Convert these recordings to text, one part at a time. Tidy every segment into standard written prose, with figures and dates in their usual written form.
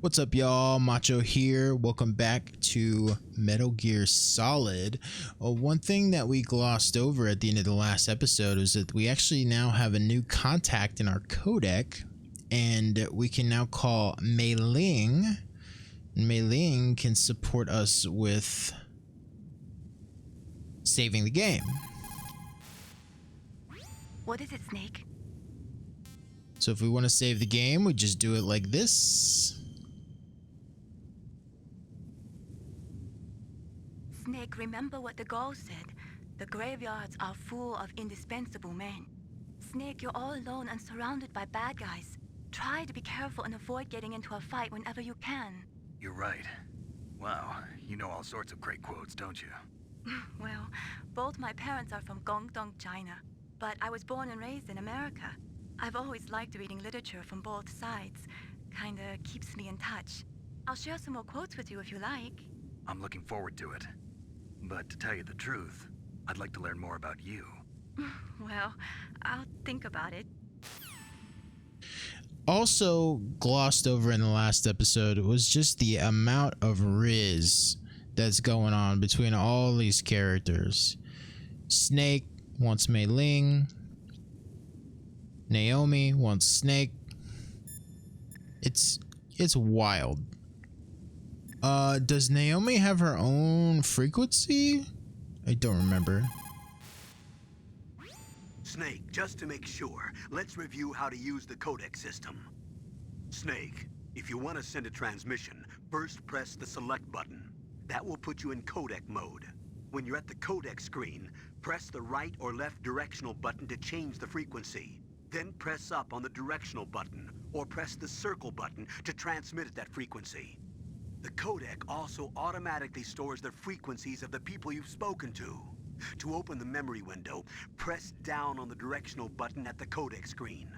What's up, y'all? Macho here. Welcome back to Metal Gear Solid. One thing that we glossed over at the end of the last episode is that we actually now have a new contact in our codec, and we can now call Mei Ling. Mei Ling can support us with saving the game. What is it, Snake? So if we want to save the game, we just do it like this. Snake, remember what the Gauls said. The graveyards are full of indispensable men. Snake, you're all alone and surrounded by bad guys. Try to be careful and avoid getting into a fight whenever you can. You're right. Wow, you know all sorts of great quotes, don't you? Well, both my parents are from Guangdong, China, but I was born and raised in America. I've always liked reading literature from both sides. Kinda keeps me in touch. I'll share some more quotes with you if you like. I'm looking forward to it. But to tell you the truth, I'd like to learn more about you. Well, I'll think about it. Also glossed over in the last episode was just the amount of Riz that's going on between all these characters. Snake wants Mei Ling. Naomi wants Snake. It's wild. Does Naomi have her own frequency? I don't remember. Snake, just to make sure, let's review how to use the codec system. Snake, if you want to send a transmission, first press the select button. That will put you in codec mode. When you're at the codec screen, press the right or left directional button to change the frequency. Then press up on the directional button, or press the circle button to transmit at that frequency. The codec also automatically stores the frequencies of the people you've spoken to. To open the memory window, press down on the directional button at the codec screen.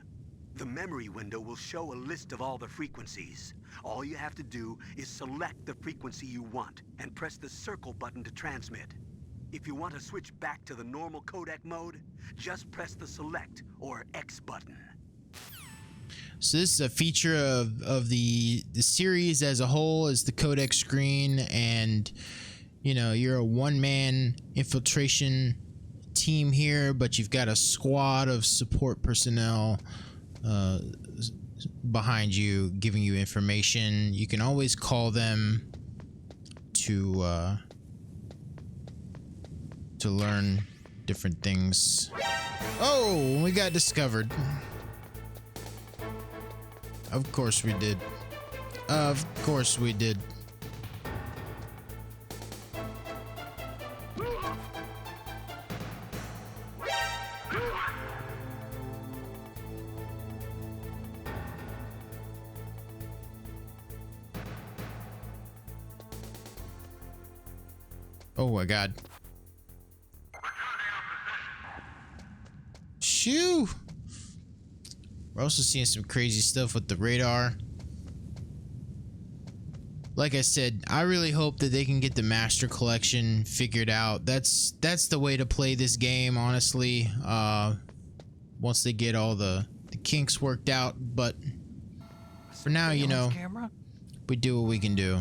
The memory window will show a list of all the frequencies. All you have to do is select the frequency you want and press the circle button to transmit. If you want to switch back to the normal codec mode, just press the select or X button. So this is a feature of the series as a whole, is the codec screen, and you know, you're a one-man infiltration team here, but you've got a squad of support personnel behind you giving you information. You can always call them to learn different things. Oh, we got discovered. Of course we did. Of course we did. Oh my god. Shoo! We're also seeing some crazy stuff with the radar. Like I said, I really hope that they can get the Master Collection figured out. That's the way to play this game, honestly. Once they get all the kinks worked out, but for now, you know, we do what we can do.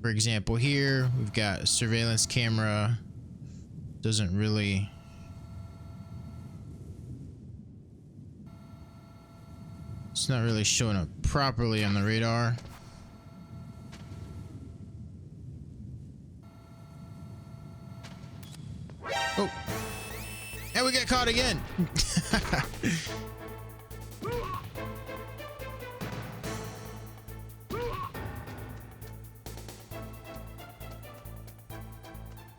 For example, here we've got a surveillance camera. Doesn't really... It's not really showing up properly on the radar. Oh! And we got caught again!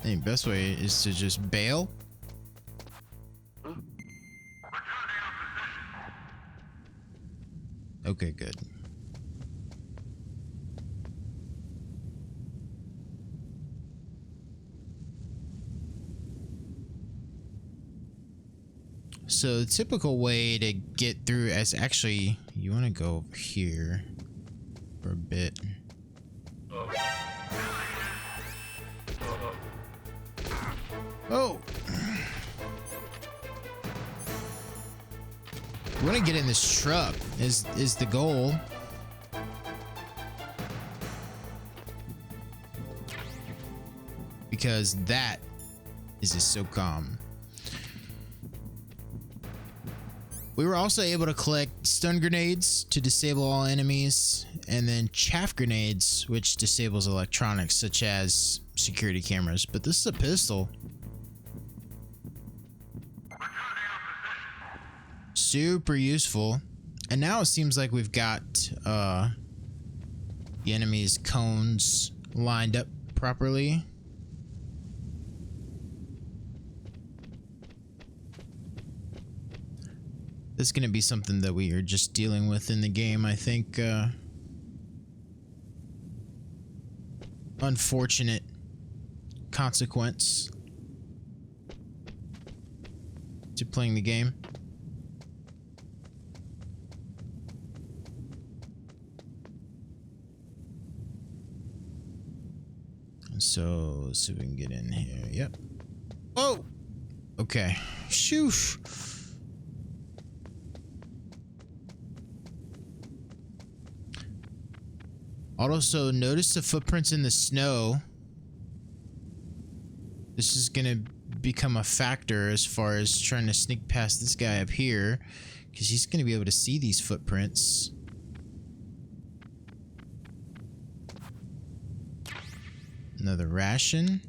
The best way is to just bail. Okay, good. So the typical way to get through as actually, you want to go over here for a bit. Oh! We want to get in this truck is the goal. Because that is a SOCOM. We were also able to collect stun grenades to disable all enemies, and then chaff grenades, which disables electronics such as security cameras. But this is a pistol. Super useful. And now it seems like we've got the enemy's cones lined up properly. This is going to be something that we are just dealing with in the game, I think. Unfortunate consequence to playing the game. So, let's see if we can get in here. Yep. Oh! Okay. Shoosh! Also, notice the footprints in the snow. This is gonna become a factor as far as trying to sneak past this guy up here, because he's gonna be able to see these footprints. Another ration.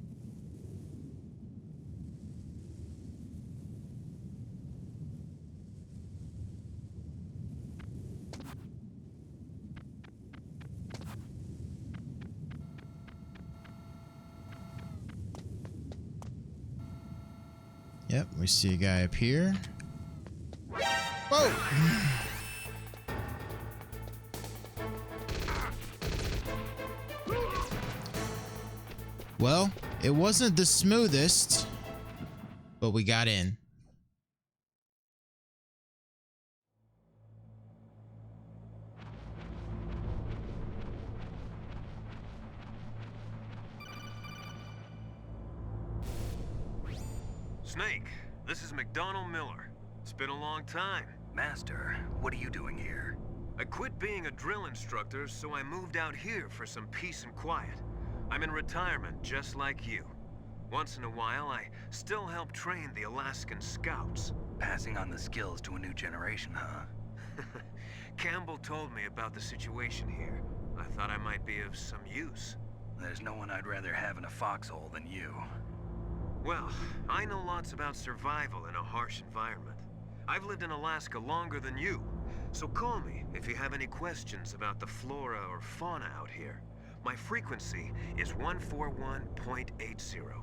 Yep, we see a guy up here. Whoa! Well, it wasn't the smoothest, but we got in. Snake, this is McDonald Miller. It's been a long time. Master, what are you doing here? I quit being a drill instructor, so I moved out here for some peace and quiet. I'm in retirement, just like you. Once in a while, I still help train the Alaskan Scouts. Passing on the skills to a new generation, huh? Campbell told me about the situation here. I thought I might be of some use. There's no one I'd rather have in a foxhole than you. Well, I know lots about survival in a harsh environment. I've lived in Alaska longer than you, so call me if you have any questions about the flora or fauna out here. My frequency is 141.80.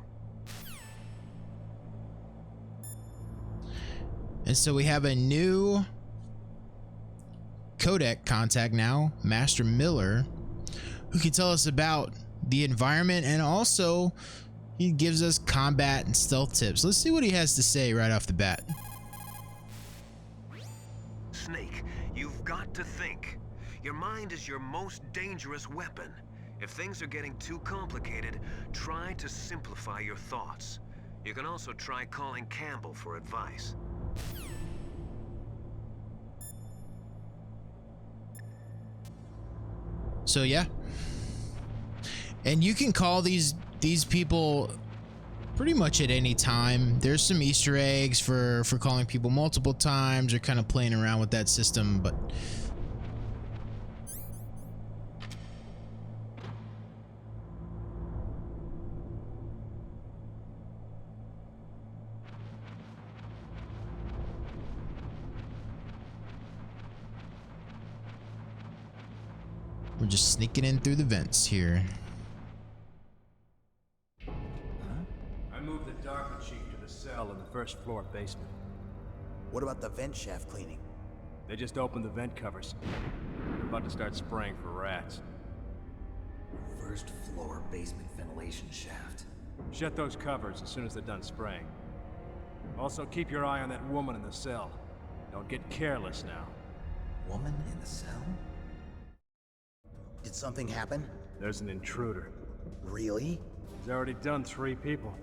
And so we have a new codec contact now, Master Miller, who can tell us about the environment, and also he gives us combat and stealth tips. Let's see what he has to say right off the bat. Snake, you've got to think. Your mind is your most dangerous weapon. If things are getting too complicated, try to simplify your thoughts. You can also try calling Campbell for advice. So yeah. And you can call these people pretty much at any time. There's some Easter eggs for calling people multiple times or kind of playing around with that system, but we're just sneaking in through the vents here. I moved the DARPA chief to the cell in the first floor basement. What about the vent shaft cleaning? They just opened the vent covers. They're about to start spraying for rats. First floor basement ventilation shaft. Shut those covers as soon as they're done spraying. Also, keep your eye on that woman in the cell. Don't get careless now. Woman in the cell? Did something happen? There's an intruder. Really? He's already done 3 people.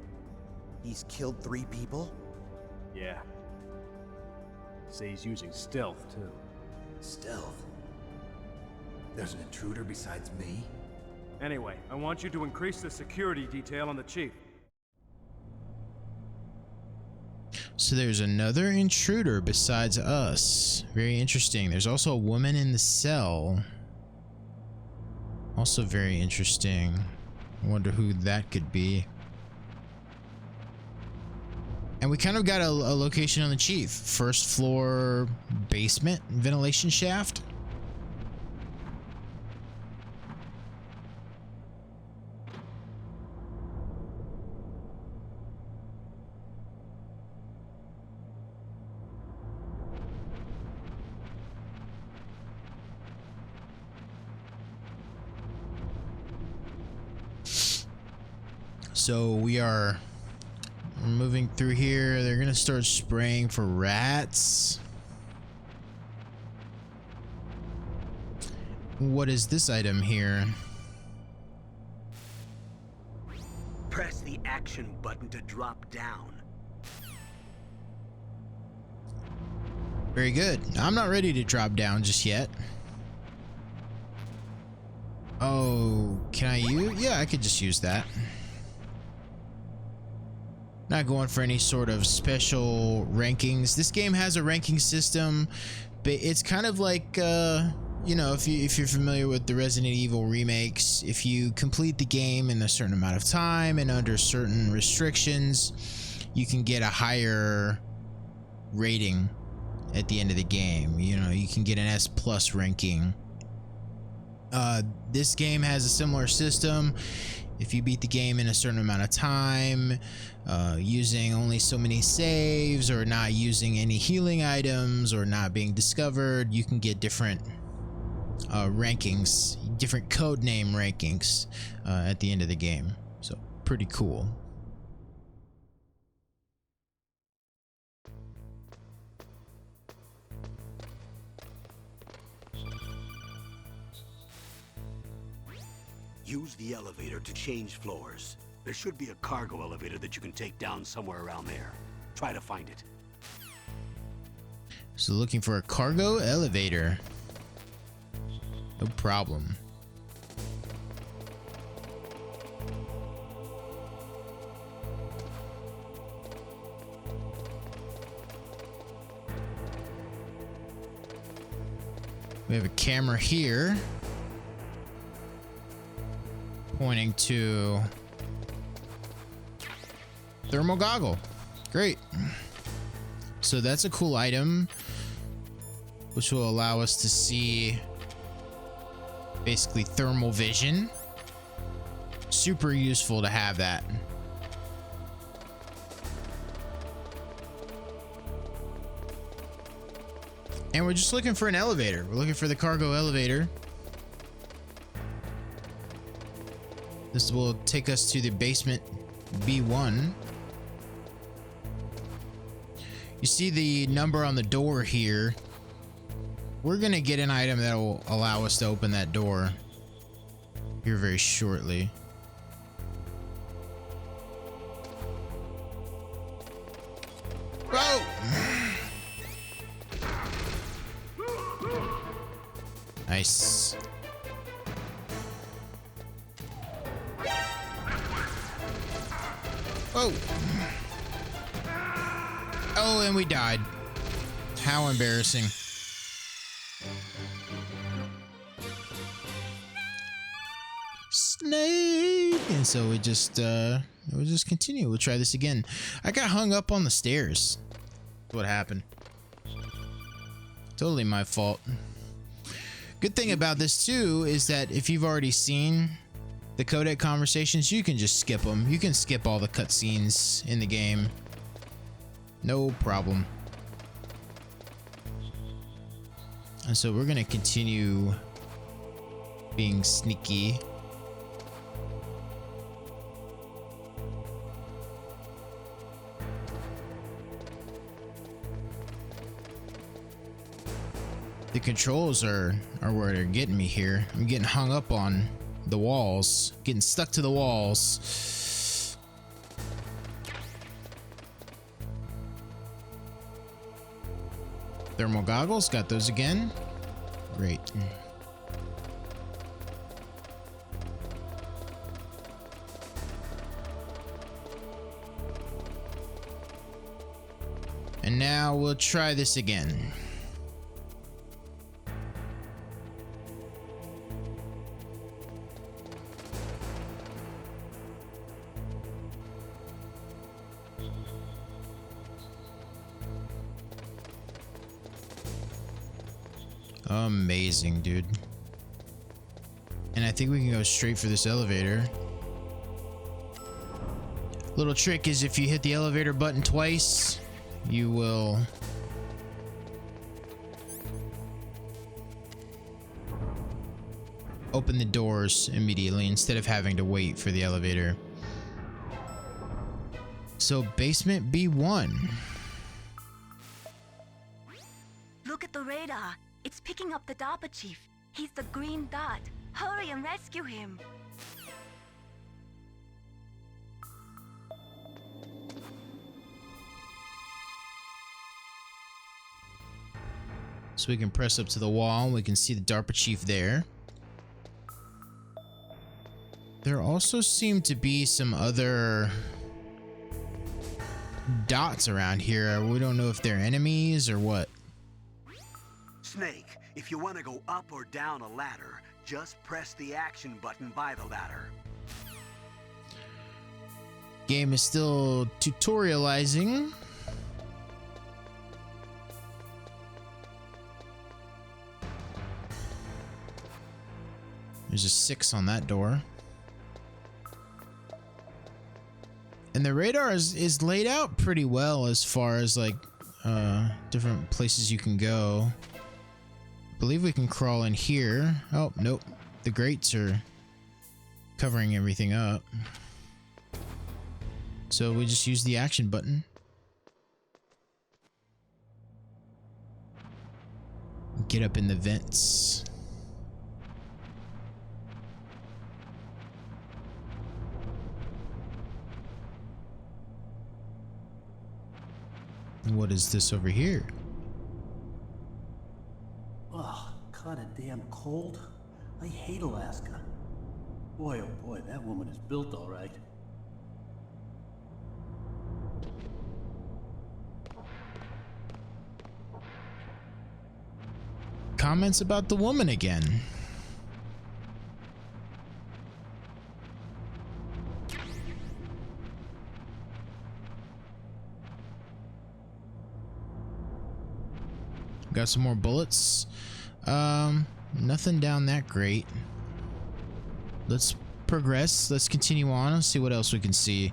He's killed 3 people? Yeah. Say he's using stealth, too. Stealth? There's an intruder besides me? Anyway, I want you to increase the security detail on the chief. So there's another intruder besides us. Very interesting. There's also a woman in the cell. Also very interesting. I wonder who that could be. And we kind of got a location on the chief. First floor basement ventilation shaft. So we are moving through here. They're gonna start spraying for rats. What is this item here? Press the action button to drop down. Very good. I'm not ready to drop down just yet. Oh, can I use? Yeah, I could just use that. Not going for any sort of special rankings. This game has a ranking system, but it's kind of like, you know, if you're familiar with the Resident Evil remakes, if you complete the game in a certain amount of time and under certain restrictions, you can get a higher rating at the end of the game. You know, you can get an S+ ranking. This game has a similar system. If you beat the game in a certain amount of time, using only so many saves, or not using any healing items, or not being discovered, you can get different rankings, different code name rankings at the end of the game. So pretty cool. Use the elevator to change floors. There should be a cargo elevator that you can take down somewhere around there. Try to find it. So looking for a cargo elevator. No problem. We have a camera here pointing to thermal goggle. Great. So that's a cool item, which will allow us to see basically thermal vision. Super useful to have that. And we're just looking for an elevator. We're looking for the cargo elevator. This will take us to the basement B1. You see the number on the door here. We're gonna get an item that will allow us to open that door here very shortly. Whoa! Nice. Whoa! Oh, and we died. How embarrassing. Snake! And so we just continue. We'll try this again. I got hung up on the stairs. That's what happened. Totally my fault. Good thing about this too is that if you've already seen the codec conversations, you can just skip them. You can skip all the cutscenes in the game. No problem. And so we're gonna continue being sneaky. The controls are where they're getting me here. I'm getting hung up on the walls, getting stuck to the walls. Thermal goggles, got those again. Great. And now we'll try this again. Amazing, dude. And I think we can go straight for this elevator. Little trick is if you hit the elevator button twice, you will open the doors immediately instead of having to wait for the elevator. So basement B1. Look at the radar. It's picking up the DARPA chief. He's the green dot. Hurry and rescue him. So we can press up to the wall and we can see the DARPA chief there. There also seem to be some other dots around here. We don't know if they're enemies or what. Snake, if you want to go up or down a ladder, just press the action button by the ladder. Game is still tutorializing. There's a 6 on that door. And the radar is laid out pretty well as far as like different places you can go. I believe we can crawl in here. Oh, nope. The grates are covering everything up. So we just use the action button. Get up in the vents. What is this over here? Ugh, kinda damn cold. I hate Alaska. Boy, oh boy, that woman is built all right. Comments about the woman again. Got some more bullets. Nothing down that great. Let's progress. Let's continue on and see what else we can see.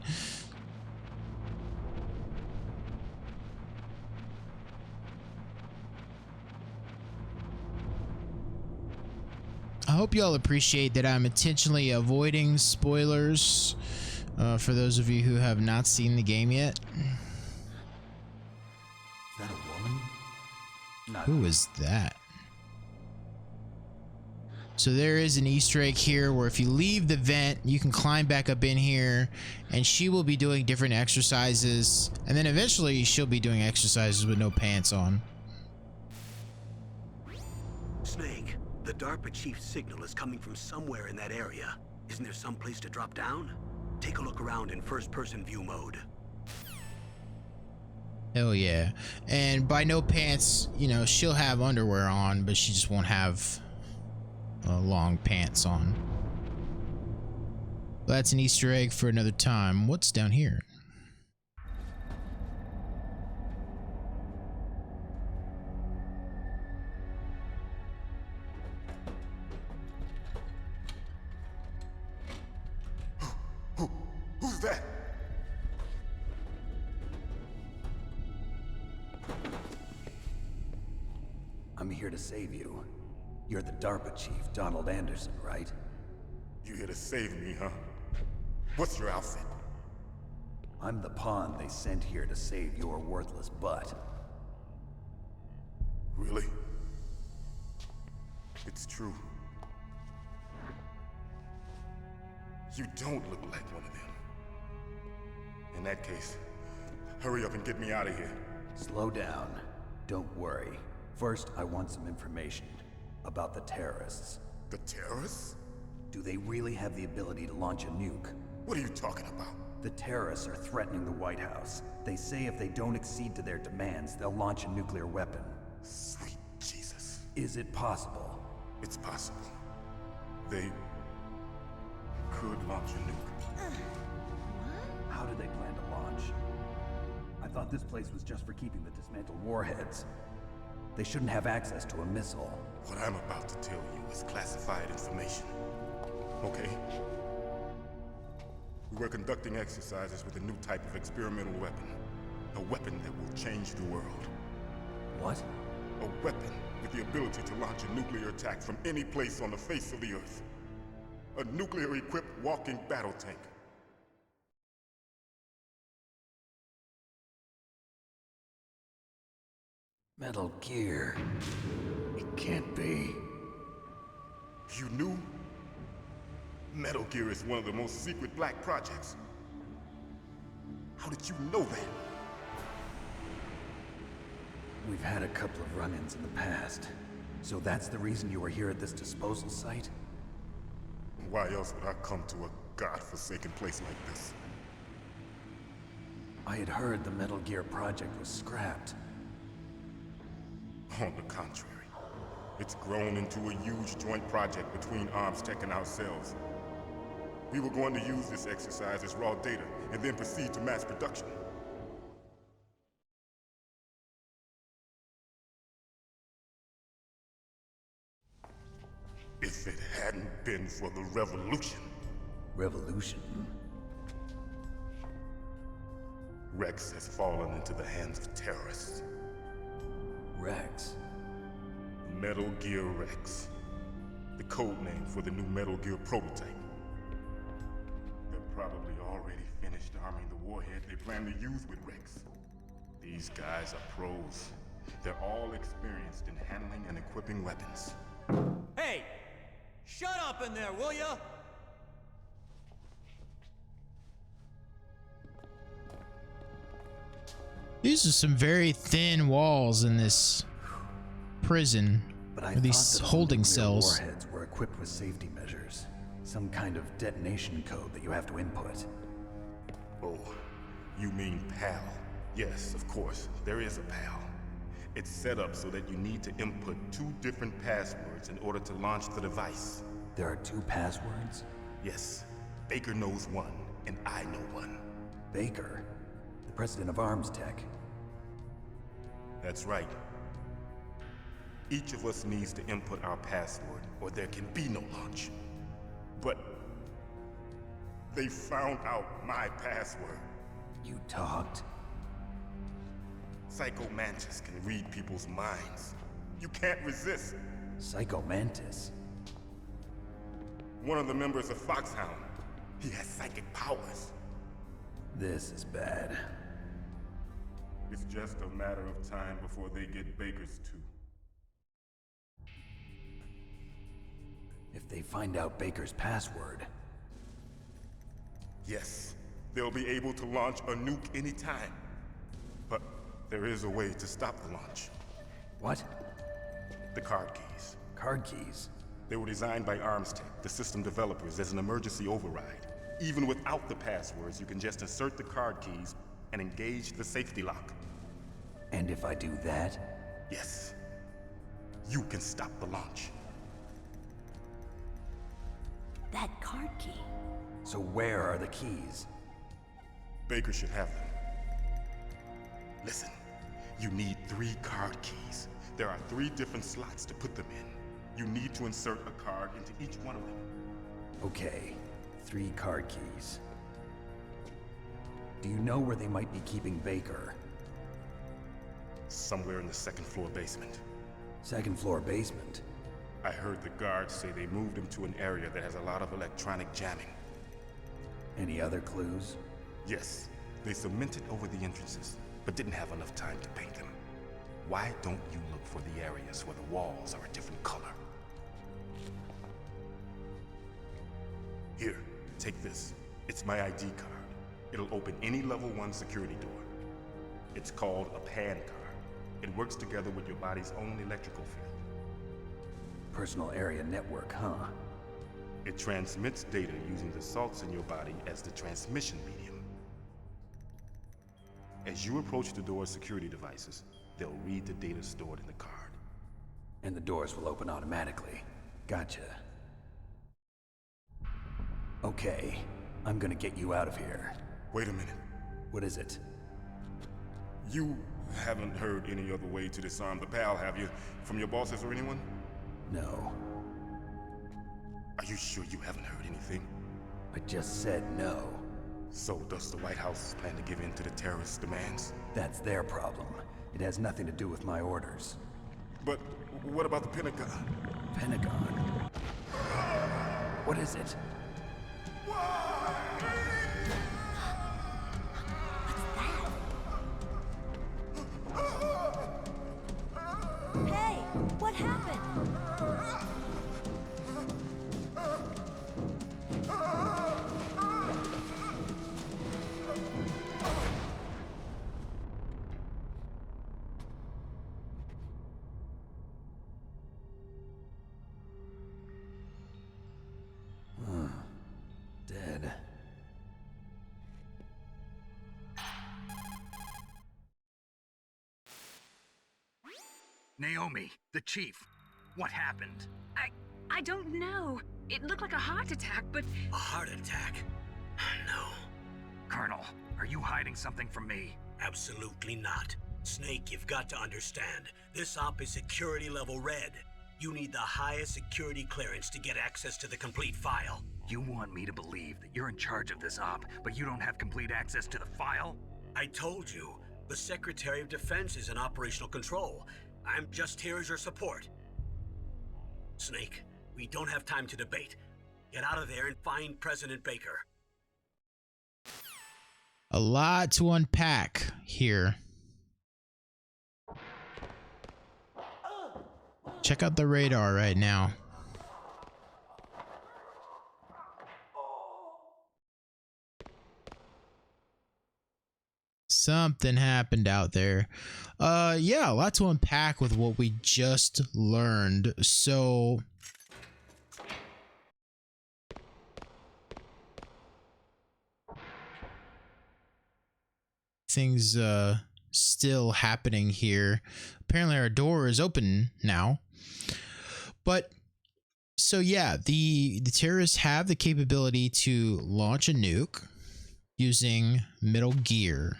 I hope y'all appreciate that I'm intentionally avoiding spoilers for those of you who have not seen the game yet. Is that a woman? Not Who is that? So there is an Easter egg here where if you leave the vent, you can climb back up in here and she will be doing different exercises. And then eventually she'll be doing exercises with no pants on. Snake, the DARPA chief's signal is coming from somewhere in that area. Isn't there some place to drop down? Take a look around in first-person view mode. Hell yeah. And by no pants, you know, she'll have underwear on, but she just won't have long pants on. Well, that's an Easter egg for another time. What's down here? Who's that? I'm here to save you. You're the DARPA chief, Donald Anderson, right? You here to save me, huh? What's your outfit? I'm the pawn they sent here to save your worthless butt. Really? It's true. You don't look like one of them. In that case, hurry up and get me out of here. Slow down. Don't worry. First, I want some information about the terrorists. The terrorists? Do they really have the ability to launch a nuke? What are you talking about? The terrorists are threatening the White House. They say if they don't accede to their demands, they'll launch a nuclear weapon. Sweet Jesus. Is it possible? It's possible. They could launch a nuke. How do they plan to launch? I thought this place was just for keeping the dismantled warheads. They shouldn't have access to a missile. What I'm about to tell you is classified information. Okay? We were conducting exercises with a new type of experimental weapon. A weapon that will change the world. What? A weapon with the ability to launch a nuclear attack from any place on the face of the Earth. A nuclear-equipped walking battle tank. Metal Gear. It can't be. You knew? Metal Gear is one of the most secret black projects. How did you know that? We've had a couple of run-ins in the past. So that's the reason you were here at this disposal site? Why else would I come to a godforsaken place like this? I had heard the Metal Gear project was scrapped. On the contrary, it's grown into a huge joint project between ArmsTech and ourselves. We were going to use this exercise as raw data and then proceed to mass production. If it hadn't been for the revolution. Revolution? Rex has fallen into the hands of terrorists. Rex? Metal Gear Rex. The code name for the new Metal Gear prototype. They're probably already finished arming the warhead they plan to use with Rex. These guys are pros. They're all experienced in handling and equipping weapons. Hey! Shut up in there, will ya? These are some very thin walls in this prison. But I Or these thought that holding nuclear cells. warheads were equipped with safety measures. Some kind of detonation code that you have to input. Oh, you mean PAL? Yes, of course, there is a PAL. It's set up so that you need to input 2 different passwords in order to launch the device. There are 2 passwords? Yes, Baker knows one, and I know one. Baker? The president of ArmsTech? That's right. Each of us needs to input our password, or there can be no launch. But they found out my password. You talked? Psycho Mantis can read people's minds. You can't resist. Psycho Mantis? One of the members of FOXHOUND. He has psychic powers. This is bad. It's just a matter of time before they get Baker's too. If they find out Baker's password... Yes, they'll be able to launch a nuke anytime. But there is a way to stop the launch. What? The card keys. Card keys? They were designed by ArmsTech, the system developers, as an emergency override. Even without the passwords, you can just insert the card keys and engage the safety lock. And if I do that? Yes. You can stop the launch. That card key. So where are the keys? Baker should have them. Listen, you need 3 card keys. There are 3 different slots to put them in. You need to insert a card into each one of them. Okay, 3 card keys. Do you know where they might be keeping Baker? Somewhere in the 2nd floor basement. 2nd floor basement? I heard the guards say they moved him to an area that has a lot of electronic jamming. Any other clues? Yes, they cemented over the entrances, but didn't have enough time to paint them. Why don't you look for the areas where the walls are a different color? Here, take this. It's my ID card. It'll open any level 1 security door. It's called a PAN card. It works together with your body's own electrical field. Personal area network, huh? It transmits data using the salts in your body as the transmission medium. As you approach the door's security devices, they'll read the data stored in the card. And the doors will open automatically. Gotcha. Okay, I'm gonna get you out of here. Wait a minute. What is it? You haven't heard any other way to disarm the PAL, have you? From your bosses or anyone? No. Are you sure you haven't heard anything? I just said no. So does the White House plan to give in to the terrorists' demands? That's their problem. It has nothing to do with my orders. But what about the Pentagon? Pentagon? What is it? Hey, what happened? Dead. Naomi, the chief. What happened? I don't know. It looked like a heart attack, but... A heart attack? No. Colonel, are you hiding something from me? Absolutely not. Snake, you've got to understand. This op is security level red. You need the highest security clearance to get access to the complete file. You want me to believe that you're in charge of this op, but you don't have complete access to the file? I told you, the Secretary of Defense is in operational control. I'm just here as your support. Snake, we don't have time to debate. Get out of there and find President Baker. A lot to unpack here. Check out the radar right now. Something happened out there. Yeah, a lot to unpack with what we just learned. So things still happening here. Apparently our door is open now. But so yeah, the terrorists have the capability to launch a nuke using Metal Gear,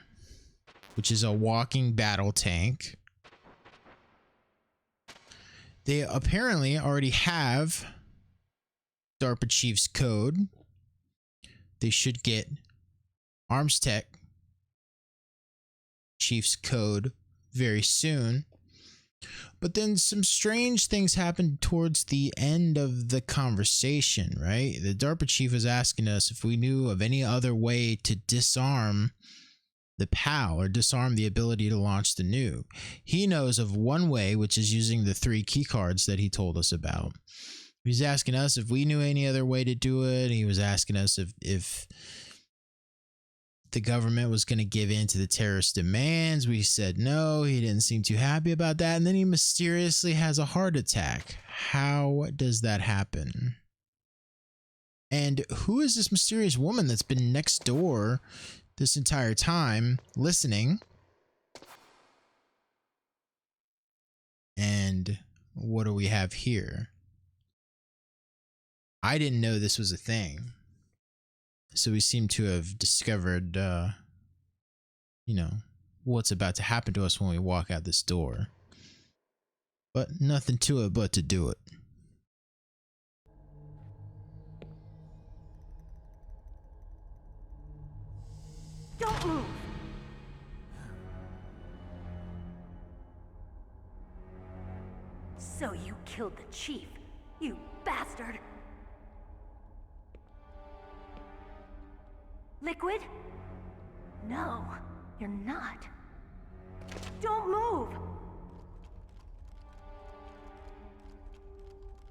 which is a walking battle tank. They apparently already have DARPA Chief's code. They should get ArmsTech Chief's code very soon. But then some strange things happened towards the end of the conversation, right? The DARPA chief was asking us if we knew of any other way to disarm the PAL or disarm the ability to launch the nuke. He knows of one way, which is using the 3 key cards that he told us about. He's asking us if we knew any other way to do it. He was asking us if the government was going to give in to the terrorist demands. We said no. He didn't seem too happy about that. And then he mysteriously has a heart attack. How does that happen? And who is this mysterious woman that's been next door this entire time listening? And what do we have here? I didn't know this was a thing. So we seem to have discovered, you know, what's about to happen to us when we walk out this door. But nothing to it but to do it. Don't move! So you killed the chief, you bastard! Liquid? No, you're not. Don't move!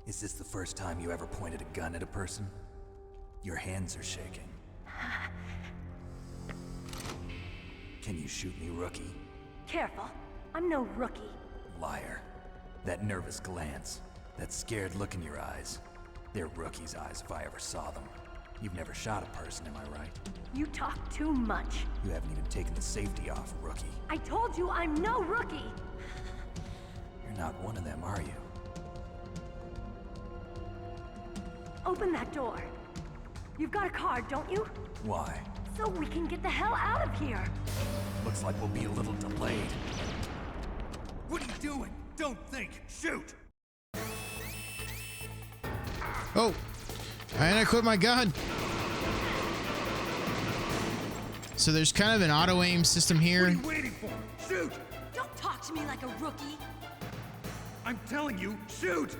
Is this the first time you ever pointed a gun at a person? Your hands are shaking. Can you shoot me, rookie? Careful. I'm no rookie. Liar. That nervous glance, that scared look in your eyes. They're rookie's eyes if I ever saw them. You've never shot a person, am I right? You talk too much. You haven't even taken the safety off, rookie. I told you I'm no rookie! You're not one of them, are you? Open that door. You've got a card, don't you? Why? So we can get the hell out of here. Looks like we'll be a little delayed. What are you doing? Don't think. Shoot! Oh, and I quit my gun. So there's kind of an auto aim system here. What are you waiting for? Shoot! Don't talk to me like a rookie. I'm telling you, shoot!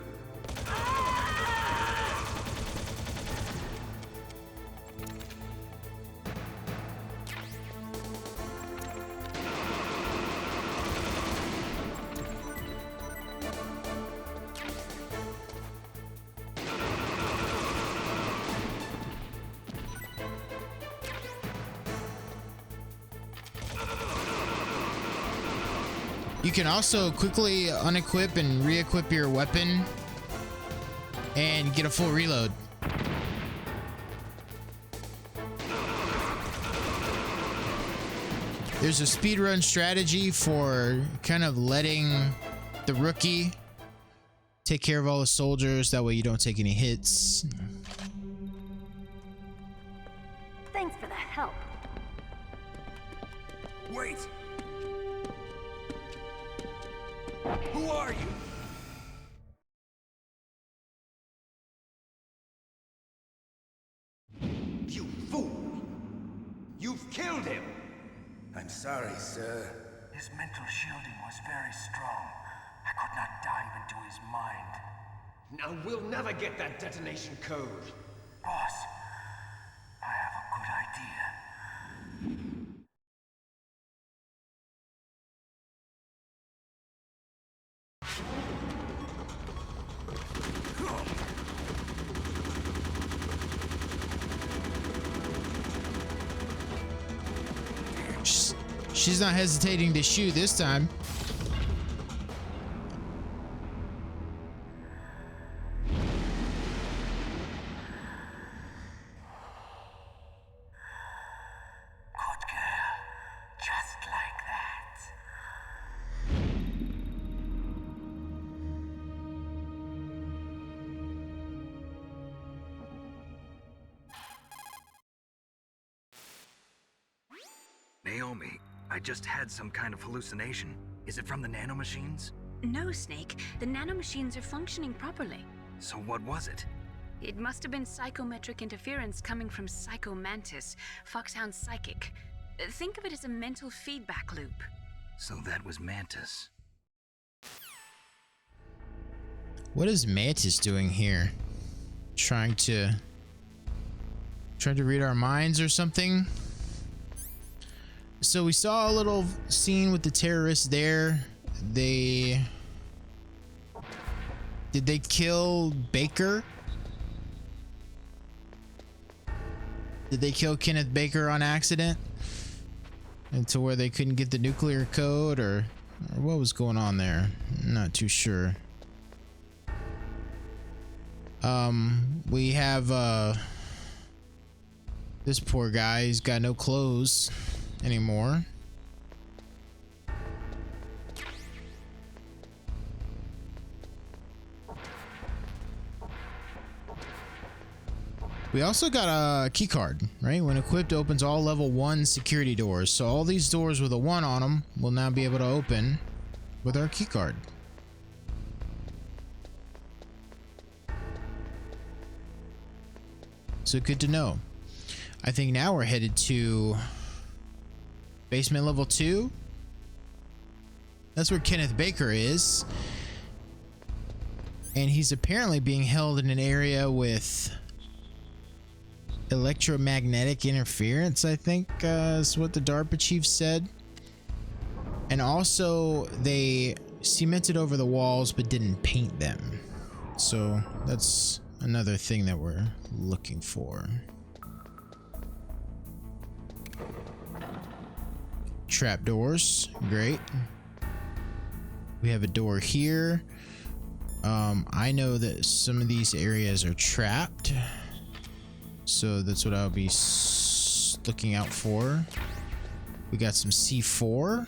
You can also quickly unequip and re-equip your weapon and get a full reload. There's a speedrun strategy for kind of letting the rookie take care of all the soldiers. That way you don't take any hits. Thanks for the help. Wait! Who are you? You fool! You've killed him! I'm sorry, sir. His mental shielding was very strong. I could not dive into his mind. Now we'll never get that detonation code. Boss, I have a good idea. She's not hesitating to shoot this time. Good girl. Just like that. Naomi, I just had some kind of hallucination. Is it from the nanomachines? No, Snake. The nanomachines are functioning properly. So what was it? It must have been psychometric interference coming from Psycho Mantis, FOXHOUND psychic. Think of it as a mental feedback loop. So that was Mantis. What is Mantis doing here? Trying to read our minds or something? So we saw a little scene with the terrorists there. Did they kill Baker? Did they kill Kenneth Baker on accident? And to where they couldn't get the nuclear code, or what was going on there? I'm not too sure. We have this poor guy. He's got no clothes anymore. We also got a key card, right? When equipped, opens all level 1 security doors. So all these doors with a 1 on them will now be able to open with our key card. So good to know. I think now we're headed to basement level 2. That's where Kenneth Baker is. And he's apparently being held in an area with electromagnetic interference, I think is what the DARPA chief said. And also they cemented over the walls but didn't paint them. So that's another thing that we're looking for. Trapdoors, great. We have a door here. I know that some of these areas are trapped, so that's what I'll be looking out for. We got some C4.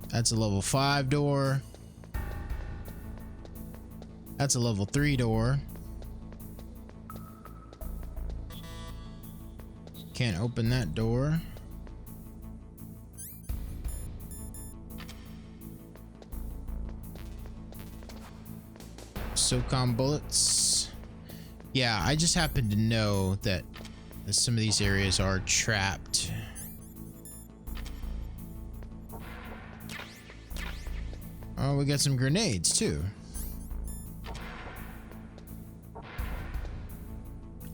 That's a level 5 door. That's a level 3 door. Can't open that door. SOCOM bullets. Yeah, I just happen to know that some of these areas are trapped. Oh, we got some grenades too.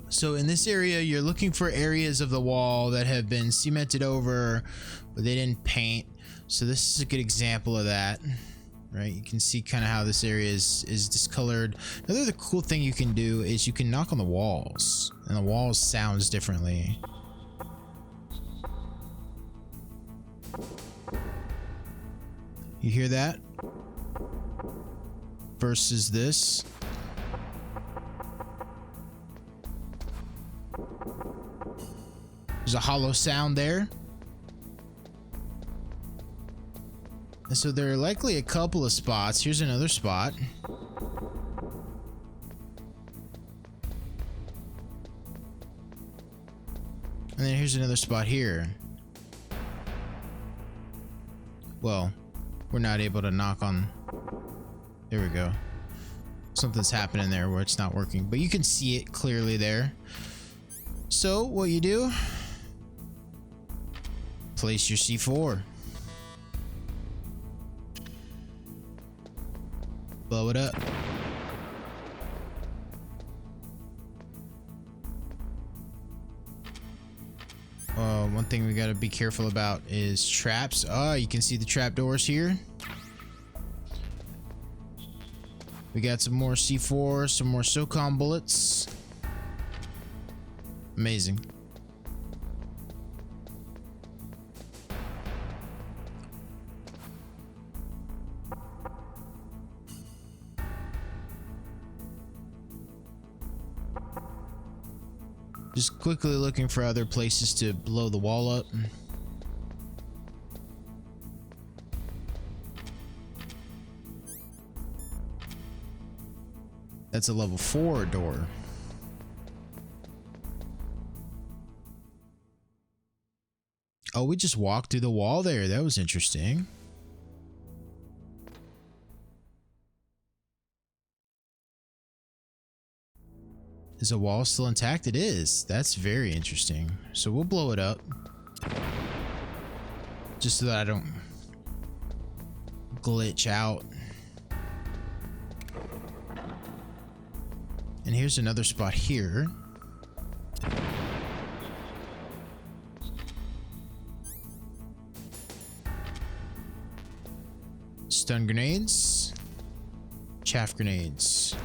So in this area, you're looking for areas of the wall that have been cemented over, but they didn't paint. So this is a good example of that, right? You can see kind of how this area is discolored. Another cool thing you can do is you can knock on the walls, and the walls sounds differently. You hear that? Versus this. There's a hollow sound there. And so there are likely a couple of spots. Here's another spot. And then here's another spot here. Well, we're not able to knock on. There we go. Something's happening there where it's not working, but you can see it clearly there. So what you do, place your C4. Blow it up. One thing we gotta be careful about is traps. Oh, you can see the trap doors here. We got some more C4, some more SOCOM bullets. Amazing. Just quickly looking for other places to blow the wall up. That's a level 4 door. Oh, we just walked through the wall there. That was interesting. Is the wall still intact? It is. That's very interesting. So we'll blow it up. Just so that I don't glitch out. And here's another spot here. Stun grenades. Chaff grenades.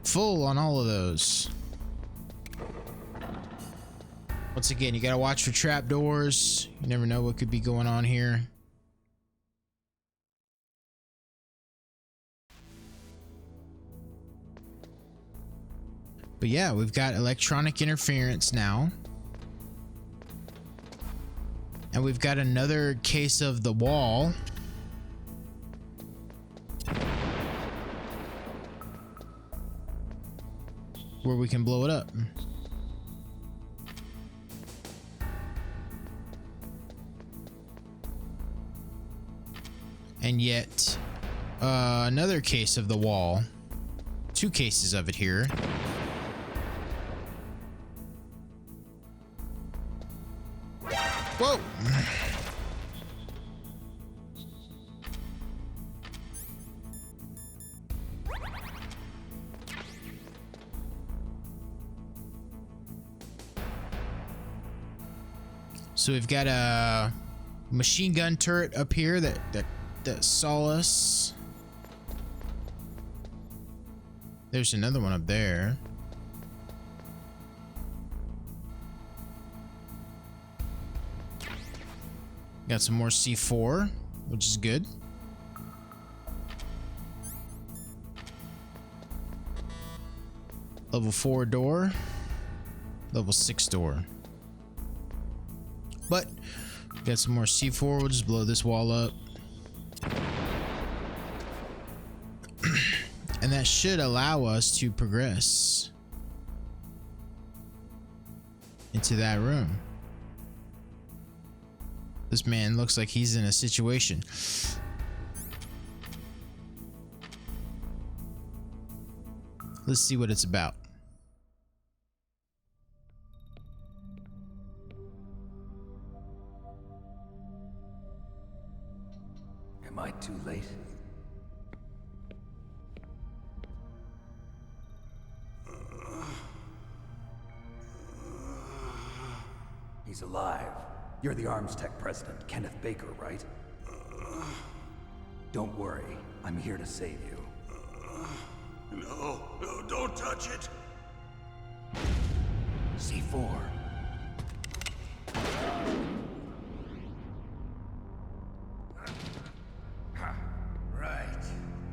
Full on all of those. Once again, you gotta watch for trapdoors. You never know what could be going on here. But yeah, we've got electronic interference now. And we've got another case of the wall. Where we can blow it up. And yet, another case of the wall. 2 cases of it here. Whoa! So we've got a machine gun turret up here that saw us. There's another one up there. Got some more C4, which is good. Level 4 door. Level 6 door. But got some more C4. We'll just blow this wall up. And that should allow us to progress into that room. This man looks like he's in a situation. Let's see what it's about. Am I too late? He's alive. You're the ArmsTech president, Kenneth Baker, right? Don't worry. I'm here to save you. No, don't touch it. C4. Right.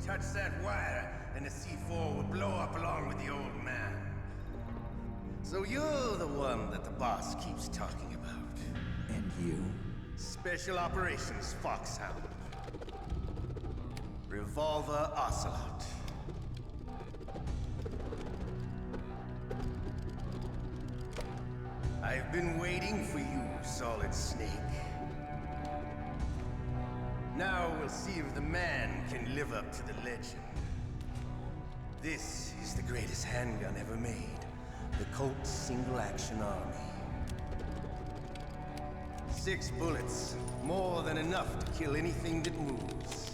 Touch that wire, and the C4 will blow up along with the old man. So you're the one that the boss keeps talking about. And you? Special Operations FOXHOUND. Revolver Ocelot. I've been waiting for you, Solid Snake. Now we'll see if the man can live up to the legend. This is the greatest handgun ever made. The Colt's single-action army. 6 bullets, more than enough to kill anything that moves.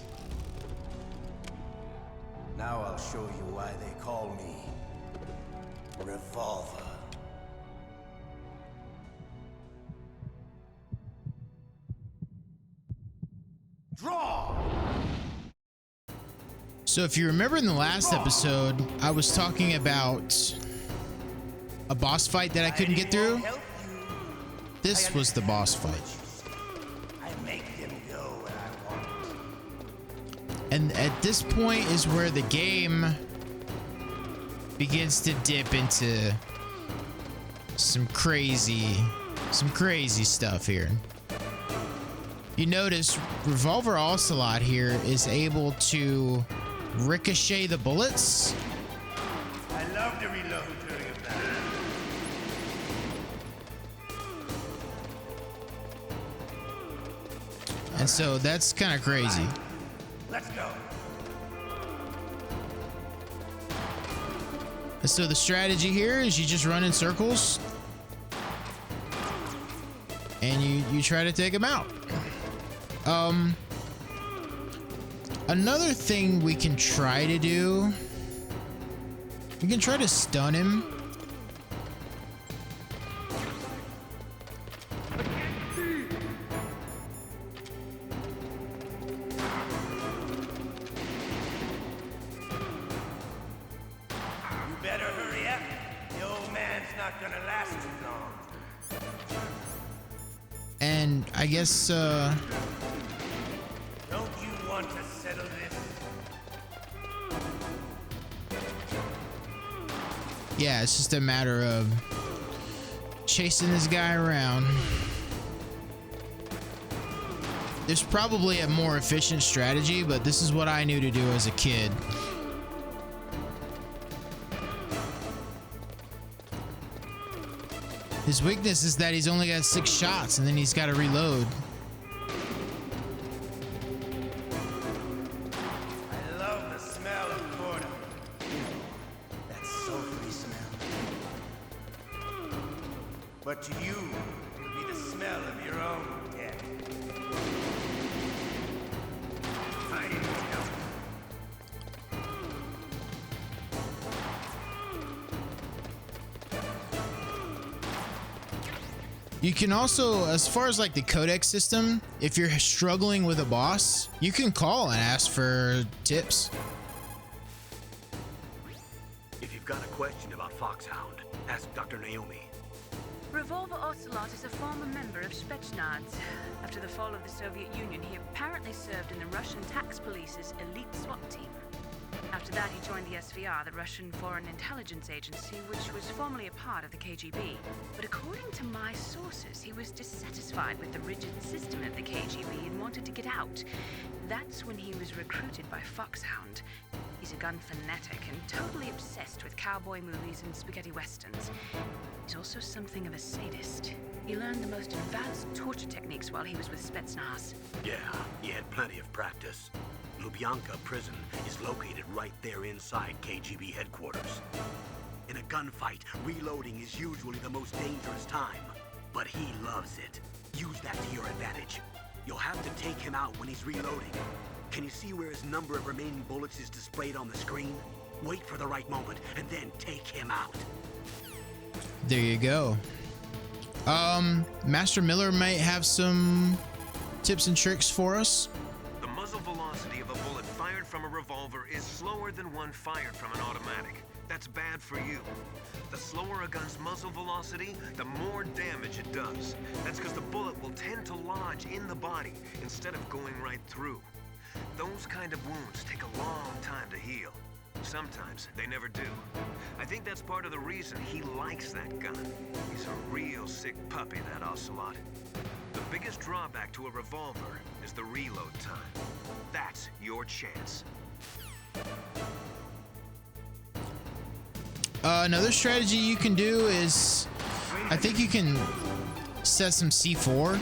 Now I'll show you why they call me Revolver. Draw! So if you remember in the last episode, I was talking about a boss fight that I couldn't get through. This was the boss fight. I make them go where I want. And at this point is where the game begins to dip into some crazy stuff here. You notice Revolver Ocelot here is able to ricochet the bullets. I love to reload during a battle. And so that's kind of crazy. Let's go. And so the strategy here is you just run in circles and you try to take him out. Another thing we can try to do, we can try to stun him. You better hurry up. The old man's not gonna last too long. And I guess, Don't you want to settle this? yeah, it's just a matter of chasing this guy around. There's probably a more efficient strategy, but this is what I knew to do as a kid. His weakness is that he's only got 6 shots and then he's got to reload. I love the smell of boredom. That sulfury smell. But to you, it'll be the smell of your own death. I didn't tell you. You can also, as far as like the codex system, if you're struggling with a boss, you can call and ask for tips. If you've got a question about FOXHOUND, ask Dr. Naomi. Revolver Ocelot is a former member of Spetsnaz. After the fall of the Soviet Union, he apparently served in the Russian tax police's elite SWAT team. After that, he joined the SVR, the Russian Foreign Intelligence Agency, which was formerly a part of the KGB. But according to my sources, he was dissatisfied with the rigid system of the KGB and wanted to get out. That's when he was recruited by FOXHOUND. He's a gun fanatic and totally obsessed with cowboy movies and spaghetti westerns. He's also something of a sadist. He learned the most advanced torture techniques while he was with Spetsnaz. Yeah, he had plenty of practice. Lubyanka prison is located right there inside KGB headquarters. In a gunfight, reloading is usually the most dangerous time, but he loves it. Use that to your advantage. You'll have to take him out when he's reloading. Can you see where his number of remaining bullets is displayed on the screen? Wait for the right moment and then take him out. There you go. Master Miller might have some tips and tricks for us. The muzzle velocity of a bullet fired from a revolver is slower than one fired from an automatic. That's bad for you. The slower a gun's muzzle velocity, the more damage it does. That's because the bullet will tend to lodge in the body instead of going right through. Those kind of wounds take a long time to heal. Sometimes they never do. I think that's part of the reason he likes that gun. He's a real sick puppy, that Ocelot. The biggest drawback to a revolver is the reload time. That's your chance. Another strategy you can do is, I think you can set some C4.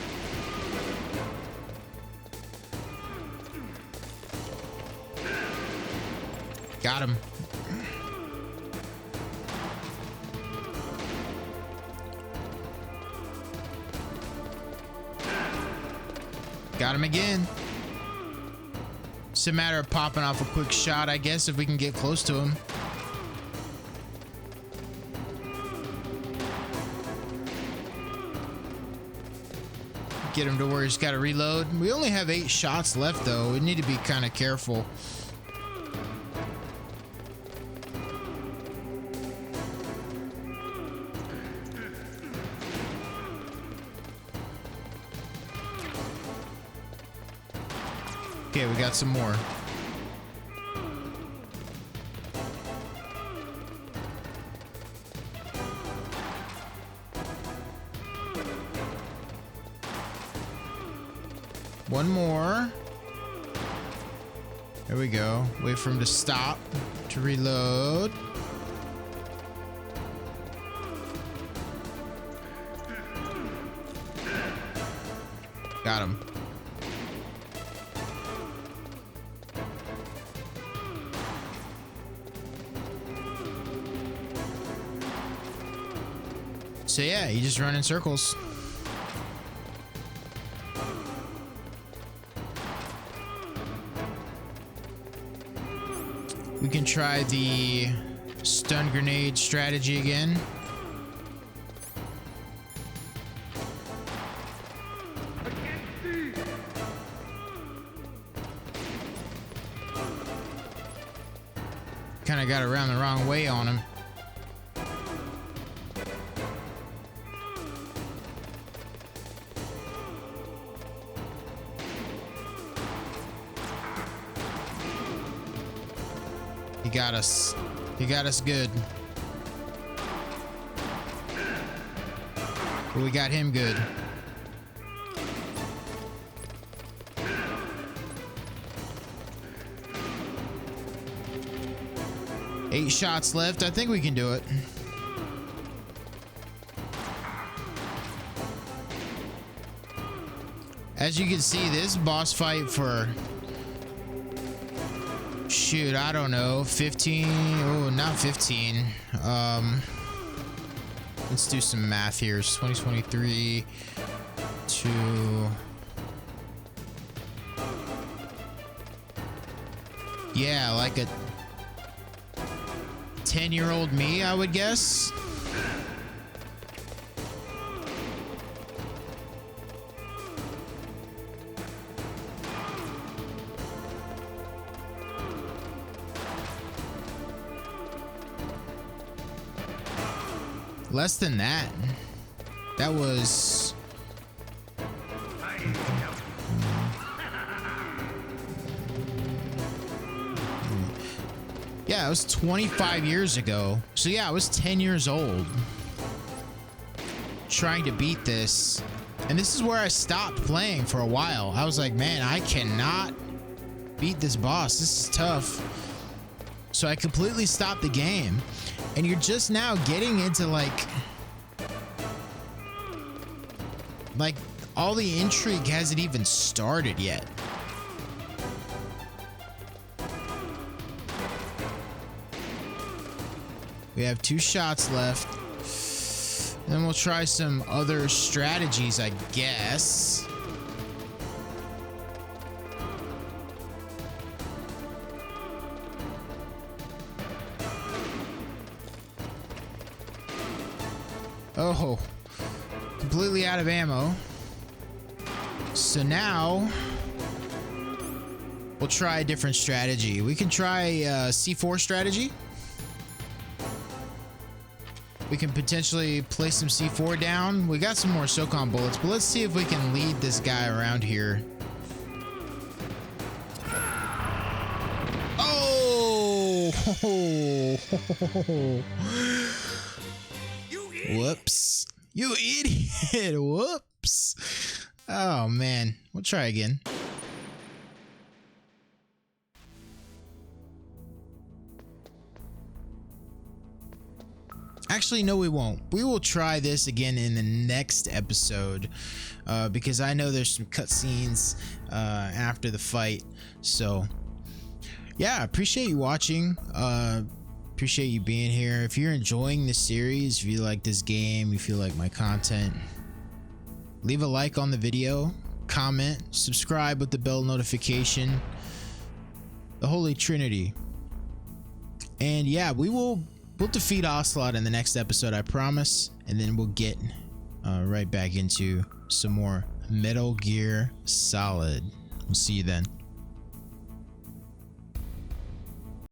Got him. Got him again. It's a matter of popping off a quick shot, I guess, if we can get close to him. Get him to where he's got to reload. We only have 8 shots left, though. We need to be kind of careful. Okay, we got some more. One more. There we go. Wait for him to stop to reload. Got him. So yeah, you just run in circles. We can try the stun grenade strategy again. Kind of got around the wrong way on him. He got us. He got us good. But we got him good. Eight shots left. I think we can do it. As you can see, this boss fight for... shoot, I don't know, 15, oh, not 15. Let's do some math here. It's 2023 to... yeah, like a 10-year-old me, I would guess. Less than that. That was... Yeah, it was 25 years ago. So yeah, I was 10 years old trying to beat this. And this is where I stopped playing for a while. I was like, man, I cannot beat this boss. This is tough. So I completely stopped the game. And you're just now getting into like all the intrigue hasn't even started yet. We have 2 shots left. Then we'll try some other strategies, I guess. Oh, completely out of ammo. So now we'll try a different strategy. We can try C4 strategy. We can potentially place some C4 down. We got some more SOCOM bullets, but let's see if we can lead this guy around here. Oh! Whoops. You idiot. Whoops. Oh, man. We'll try again. Actually, no, we won't. We will try this again in the next episode because I know there's some cutscenes after the fight. So, yeah, appreciate you watching. Appreciate you being here. If you're enjoying this series, if you like this game, you feel like my content, leave a like on the video, comment, subscribe with the bell notification. The Holy Trinity. And yeah, we'll defeat Ocelot in the next episode, I promise, and then we'll get right back into some more Metal Gear Solid. We'll see you then.